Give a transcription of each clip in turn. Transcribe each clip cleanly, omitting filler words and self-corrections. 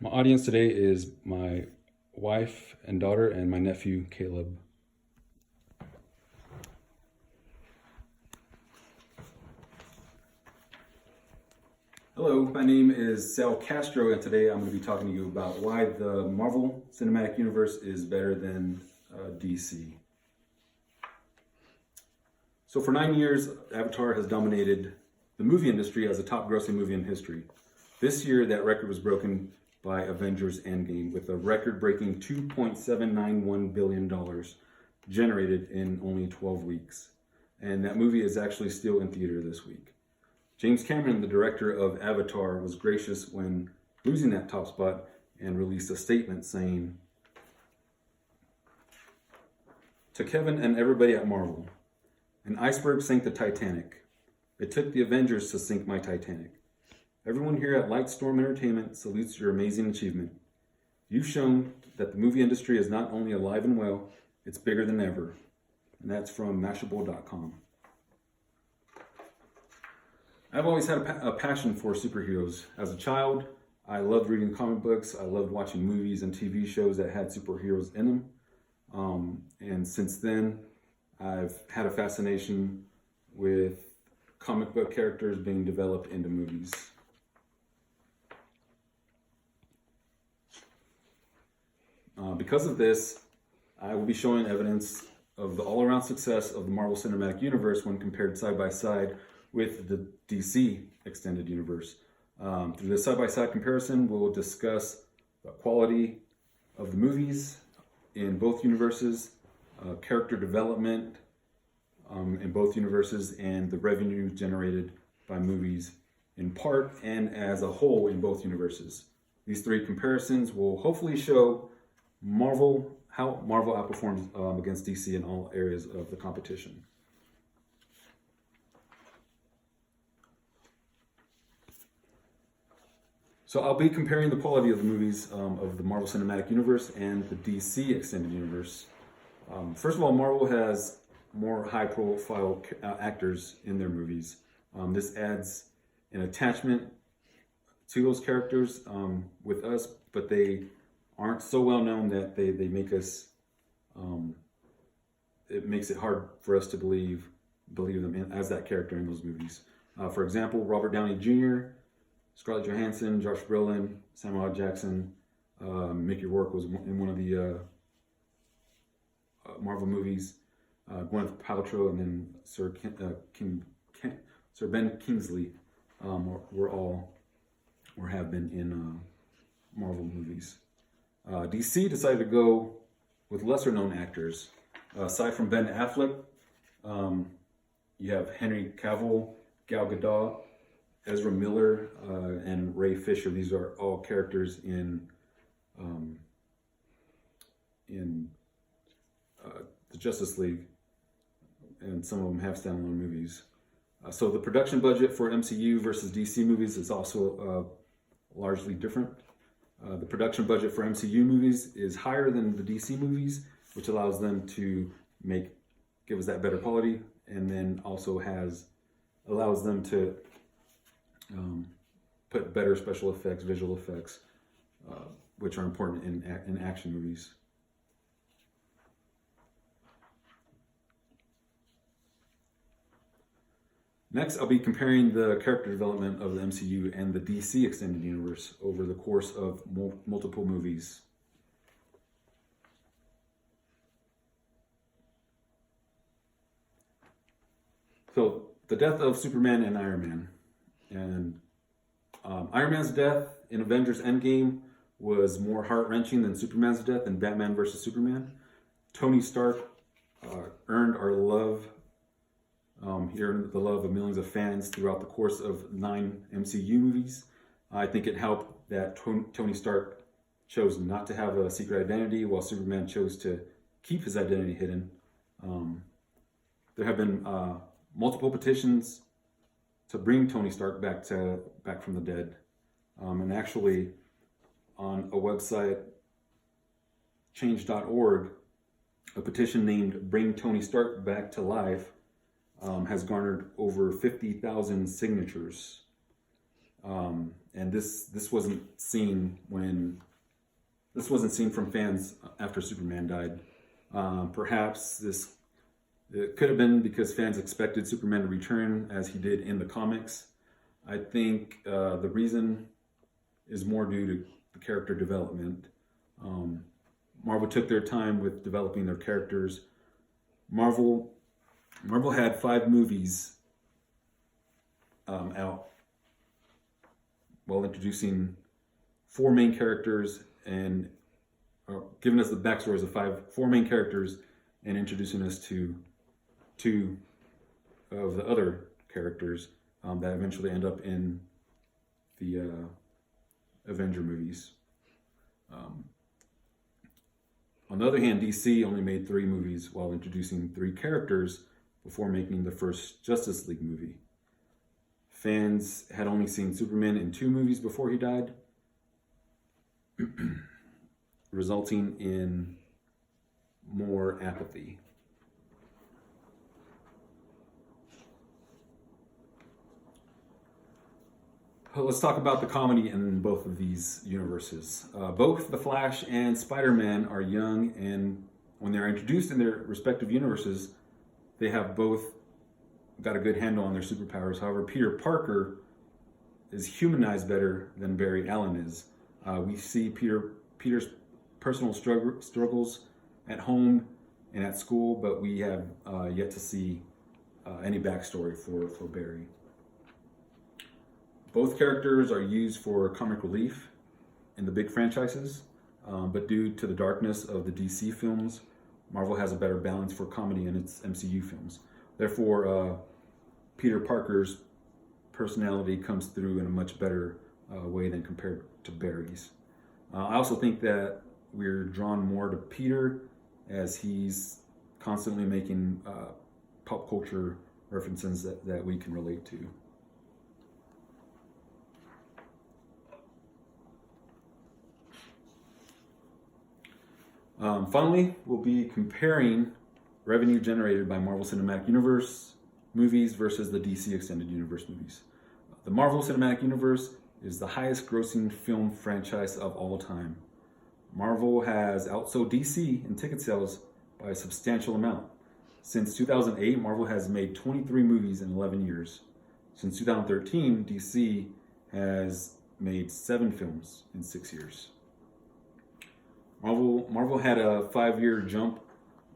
My audience today is my wife and daughter and my nephew, Caleb. Hello, my name is Sal Castro, and today I'm going to be talking to you about why the Marvel Cinematic Universe is better than DC. So for 9 years, Avatar has dominated the movie industry as a top grossing movie in history. This year, that record was broken by Avengers Endgame with a record-breaking $2.791 billion generated in only 12 weeks. And that movie is actually still in theater this week. James Cameron, the director of Avatar, was gracious when losing that top spot and released a statement saying, "To Kevin and everybody at Marvel, an iceberg sank the Titanic. It took the Avengers to sink my Titanic. Everyone here at Lightstorm Entertainment salutes your amazing achievement. You've shown that the movie industry is not only alive and well, it's bigger than ever." And that's from Mashable.com. I've always had a passion for superheroes. As a child, I loved reading comic books. I loved watching movies and TV shows that had superheroes in them. And since then, I've had a fascination with comic book characters being developed into movies. Because of this, I will be showing evidence of the all-around success of the Marvel Cinematic Universe when compared side by side with the DC Extended Universe. Through this side-by-side comparison, we'll discuss the quality of the movies in both universes, character development in both universes, and the revenue generated by movies in part and as a whole in both universes. These three comparisons will hopefully show how Marvel outperforms against DC in all areas of the competition. So I'll be comparing the quality of the movies of the Marvel Cinematic Universe and the DC Extended Universe. First of all, Marvel has more high-profile actors in their movies. This adds an attachment to those characters with us, but they aren't so well known that they make us. It makes it hard for us to believe them as that character in those movies. For example, Robert Downey Jr., Scarlett Johansson, Josh Brolin, Samuel L. Jackson, Mickey Rourke was in one of the Marvel movies. Gwyneth Paltrow, and then Sir Ben Kingsley have been in Marvel movies. DC decided to go with lesser known actors. Aside from Ben Affleck, you have Henry Cavill, Gal Gadot, Ezra Miller, and Ray Fisher. These are all characters in the Justice League, and some of them have standalone movies. So the production budget for MCU versus DC movies is also largely different. The production budget for MCU movies is higher than the DC movies, which allows them to give us that better quality, and then also allows them to put better special effects, visual effects, which are important in action movies. Next, I'll be comparing the character development of the MCU and the DC Extended Universe over the course of multiple movies. So, the death of Superman and Iron Man. And Iron Man's death in Avengers Endgame was more heart-wrenching than Superman's death in Batman vs. Superman. Tony Stark earned our love, the love of millions of fans throughout the course of 9 MCU movies. I think it helped that Tony Stark chose not to have a secret identity, while Superman chose to keep his identity hidden. There have been multiple petitions to bring Tony Stark back from the dead. And actually, on a website, change.org, a petition named Bring Tony Stark Back to Life has garnered over 50,000 signatures. and this wasn't seen from fans after Superman died. Perhaps it could have been because fans expected Superman to return as he did in the comics. I think the reason is more due to the character development. Marvel took their time with developing their characters. Marvel had 5 movies out while introducing 4 main characters and giving us the backstories of 4 main characters and introducing us to 2 of the other characters that eventually end up in the Avenger movies. On the other hand, DC only made 3 movies while introducing 3 characters before making the first Justice League movie. Fans had only seen Superman in 2 movies before he died, resulting in more apathy. Let's talk about the comedy in both of these universes. Both The Flash and Spider-Man are young, and when they're introduced in their respective universes, they have both got a good handle on their superpowers. However, Peter Parker is humanized better than Barry Allen is. We see Peter's personal struggles at home and at school, but we have yet to see any backstory for Barry. Both characters are used for comic relief in the big franchises, but due to the darkness of the DC films, Marvel has a better balance for comedy in its MCU films. Therefore, Peter Parker's personality comes through in a much better way than compared to Barry's. I also think that we're drawn more to Peter as he's constantly making pop culture references that we can relate to. Finally, we'll be comparing revenue generated by Marvel Cinematic Universe movies versus the DC Extended Universe movies. The Marvel Cinematic Universe is the highest grossing film franchise of all time. Marvel has outsold DC in ticket sales by a substantial amount. Since 2008, Marvel has made 23 movies in 11 years. Since 2013, DC has made 7 films in 6 years. Marvel had a 5-year jump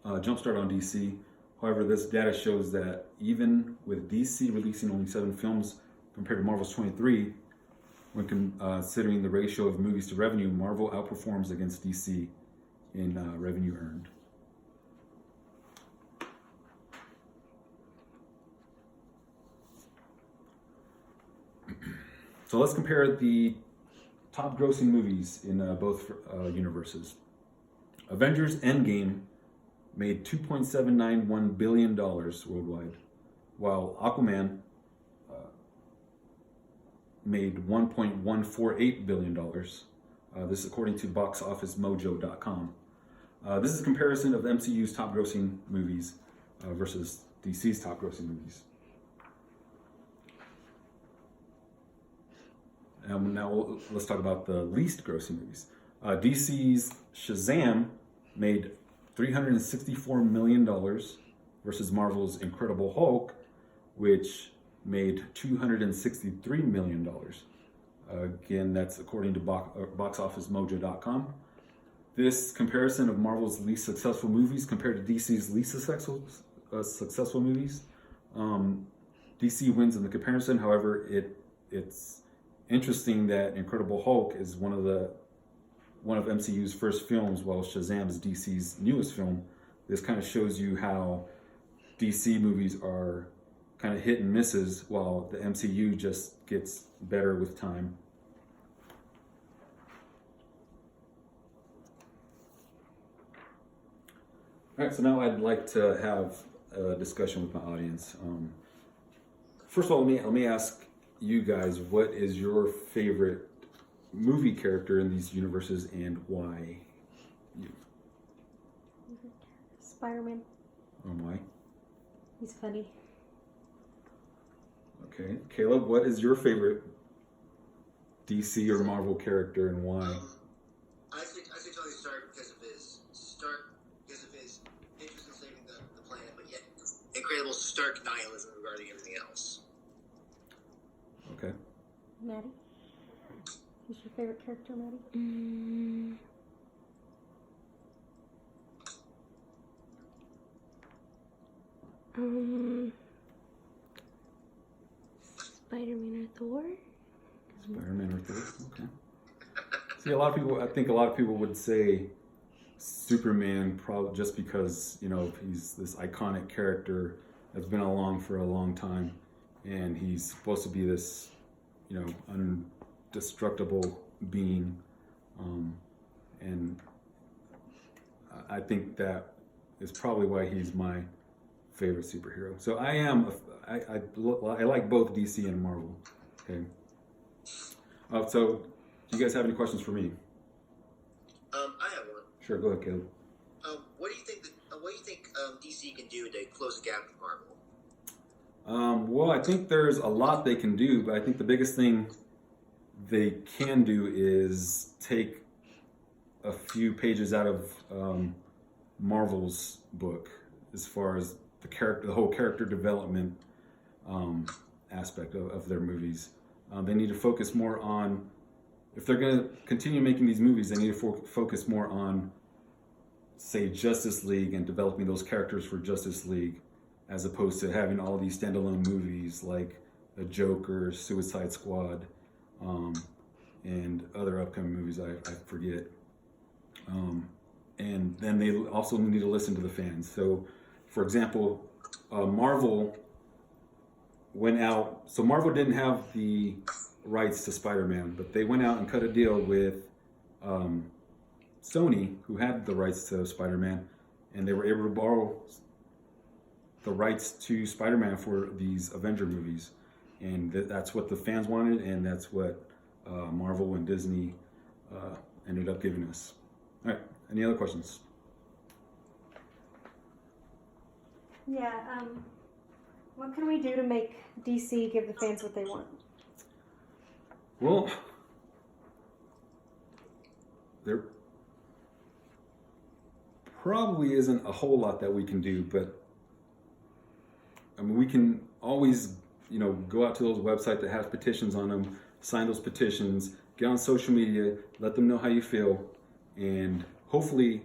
start on DC. However, this data shows that even with DC releasing only 7 films compared to Marvel's 23, when considering the ratio of movies to revenue, Marvel outperforms against DC in revenue earned. So let's compare the top grossing movies in both universes. Avengers Endgame made $2.791 billion worldwide, while Aquaman made $1.148 billion. This is according to boxofficemojo.com. This is a comparison of the MCU's top grossing movies versus DC's top grossing movies. Now let's talk about the least grossing movies. DC's Shazam made $364 million versus Marvel's Incredible Hulk, which made $263 million. Again, that's according to boxofficemojo.com. This comparison of Marvel's least successful movies compared to DC's least successful movies. DC wins in the comparison. However, it's interesting that Incredible Hulk is one of MCU's first films, while Shazam is DC's newest film. This kind of shows you how DC movies are kind of hit and misses, while the MCU just gets better with time. All right, so now I'd like to have a discussion with my audience. First of all, let me ask you guys, what is your favorite movie character in these universes and why? Spider-Man. Why? He's funny. Okay. Caleb, what is your favorite DC or Marvel character and why? I say Tony Stark because of his interest in saving the planet, but yet incredible Stark nihilism regarding everything else. Okay. Maddie? Who's your favorite character, Maddie? Spider-Man or Thor? Spider-Man or Thor? Okay. See, I think a lot of people would say Superman, probably just because, he's this iconic character that's been along for a long time, and he's supposed to be this, indestructible being, and I think that is probably why he's my favorite superhero. So I like both DC and Marvel. Okay. So, do you guys have any questions for me? I have one. Sure, go ahead, Caleb. What do you think DC can do to close the gap with Marvel? Well, I think there's a lot they can do, but I think the biggest thing they can do is take a few pages out of Marvel's book as far as the whole character development aspect of their movies. They need to focus more on, if they're going to continue making these movies, they need to focus more on, say, Justice League and developing those characters for Justice League, as opposed to having all these standalone movies like a Joker, Suicide Squad, and other upcoming movies I forget. And then they also need to listen to the fans. So, for example, Marvel went out. So Marvel didn't have the rights to Spider-Man, but they went out and cut a deal with Sony, who had the rights to Spider-Man, and they were able to borrow the rights to Spider-Man for these Avenger movies. And that's what the fans wanted, and that's what Marvel and Disney ended up giving us. All right, any other questions? Yeah, what can we do to make DC give the fans what they want? Well, there probably isn't a whole lot that we can do, but I mean, we can always, go out to those websites that have petitions on them, sign those petitions, get on social media, let them know how you feel, and hopefully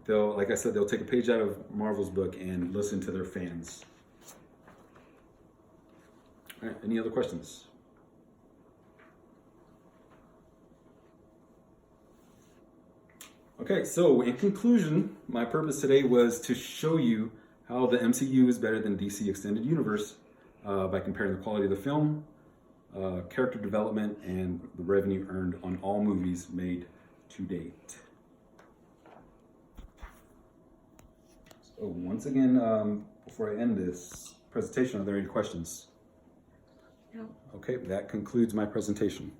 they'll take a page out of Marvel's book and listen to their fans. All right, any other questions? Okay, so in conclusion, my purpose today was to show you how the MCU is better than DC Extended Universe by comparing the quality of the film, character development, and the revenue earned on all movies made to date. So once again, before I end this presentation, are there any questions? No. Okay, that concludes my presentation.